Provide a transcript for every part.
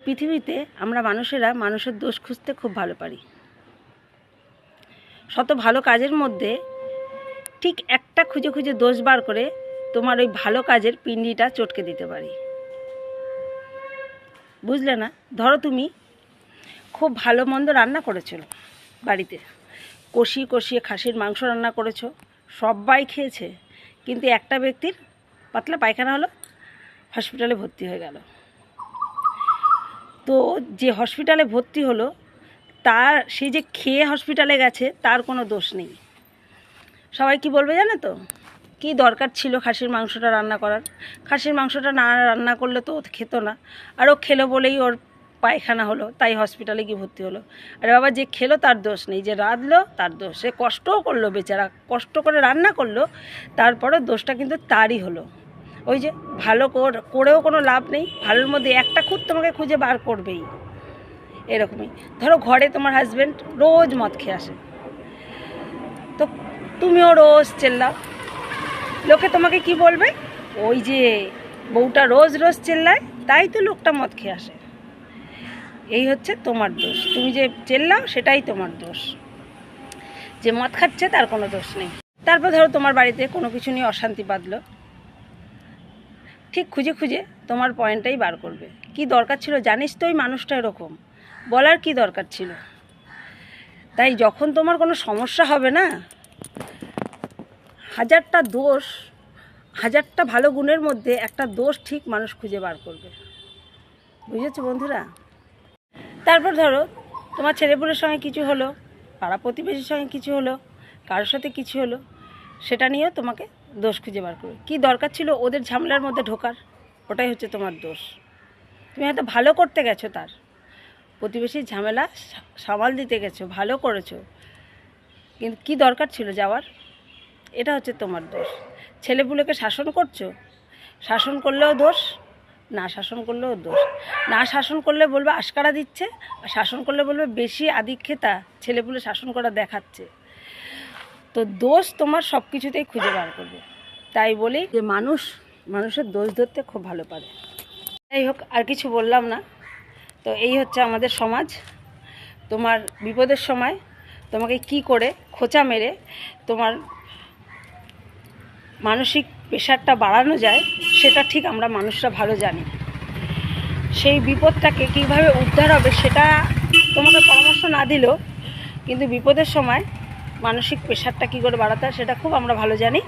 পৃথিবীতে আমরা মানুষেরা মানুষের দোষ খুঁজতে খুব ভালো পারি। শত ভালো কাজের মধ্যে ঠিক একটা খুঁজে খুঁজে দোষ বার করে তোমার ওই ভালো কাজের পিণ্ডিটা চটকে দিতে পারি। বুঝলে না? ধরো তুমি খুব ভালো মন্দ রান্না করেছো বাড়িতে, কষিয়ে খাসির মাংস রান্না করেছো, সবাই খেয়েছে, কিন্তু একটা ব্যক্তির পাতলা পায়খানা হলো, হসপিটালে ভর্তি হয়ে গেল। তো যে হসপিটালে ভর্তি হলো তার সে যে খেয়ে হসপিটালে গেছে তার কোনো দোষ নেই। সবাই কি বলবে জানো তো? কি দরকার ছিল খাসির মাংসটা রান্না করার? খাসির মাংসটা না রান্না করলে তো ও খেত না, আর ও খেলো বলেই ওর পায়খানা হলো, তাই হসপিটালে গিয়ে ভর্তি হলো। আরে বাবা, যে খেলো তার দোষ নেই, যে রাঁধলো তার দোষ। সে কষ্টও করলো, বেচারা কষ্ট করে রান্না করলো, তারপরে দোষটা কিন্তু তারই হলো। ওই যে ভালো করেও কোনো লাভ নেই, ভালোর মধ্যে একটা খুঁত তোমাকে খুঁজে বার করবেই। এরকমই ধরো ঘরে তোমার হাজব্যান্ড রোজ মদ খেয়ে আসে, তো তুমিও রোজ চেল্লাও, লোকে তোমাকে কি বলবে? ওই যে বউটা রোজ রোজ চেল্লায়, তাই তো লোকটা মদ খেয়ে আসে। এই হচ্ছে তোমার দোষ, তুমি যে চেল্লাও সেটাই তোমার দোষ। যে মদ খাচ্ছে তার কোনো দোষ নেই। তারপর ধরো তোমার বাড়িতে কোনো কিছু নিয়ে অশান্তি বাঁধলো, ঠিক খুঁজে খুঁজে তোমার পয়েন্টটাই বার করবে। কি দরকার ছিল? জানিস তো ওই মানুষটা এরকম, বলার কি দরকার ছিল? তাই যখন তোমার কোনো সমস্যা হবে না, হাজারটা দোষ, হাজারটা ভালো গুণের মধ্যে একটা দোষ ঠিক মানুষ খুঁজে বার করবে। বুঝেছো বন্ধুরা? তারপর ধরো তোমার ছেলেপুলের সঙ্গে কিছু হলো, পাড়া প্রতিবেশীর সঙ্গে কিছু হলো, কারোর সাথে কিছু হলো, সেটা নিয়েও তোমাকে দোষ খুঁজে বার করবে। কী দরকার ছিল ওদের ঝামেলার মধ্যে ঢোকার? ওটাই হচ্ছে তোমার দোষ। তুমি হয়তো ভালো করতে গেছো, তার প্রতিবেশীর ঝামেলা সামাল দিতে গেছো, ভালো করেছো, কিন্তু কি দরকার ছিল যাওয়ার? এটা হচ্ছে তোমার দোষ। ছেলেপুলেকে শাসন করছো, শাসন করলেও দোষ, না শাসন করলেও দোষ। না শাসন করলে বলবে আশকারা দিচ্ছে, আর শাসন করলে বলবে বেশি আদিক্ষেতা, ছেলেপুলে শাসন করা দেখাচ্ছে। তো দোষ তোমার সব কিছুতেই খুঁজে বার করবে। তাই বলি যে মানুষের দোষ ধরতে খুব ভালো পারে। যাই হোক, আর কিছু বললাম না। তো এই হচ্ছে আমাদের সমাজ। তোমার বিপদের সময় তোমাকে কি করে খোঁচা মেরে তোমার মানসিক প্রেশারটা বাড়ানো যায় সেটা ঠিক আমরা মানুষরা ভালো জানি। সেই বিপদটাকে কীভাবে উদ্ধার হবে সেটা তোমাকে পরামর্শ না দিলেও, কিন্তু বিপদের সময় মানসিক প্রেশারটা কী করে বাড়াতে হয় সেটা খুব আমরা ভালো জানি।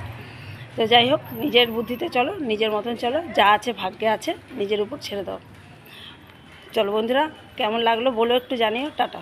তো যাই হোক, নিজের বুদ্ধিতে চলো, নিজের মতন চলো, যা আছে ভাগ্যে আছে নিজের উপর ছেড়ে দাও। চলো বন্ধুরা, কেমন লাগলো বলো, একটু জানিও। টাটা।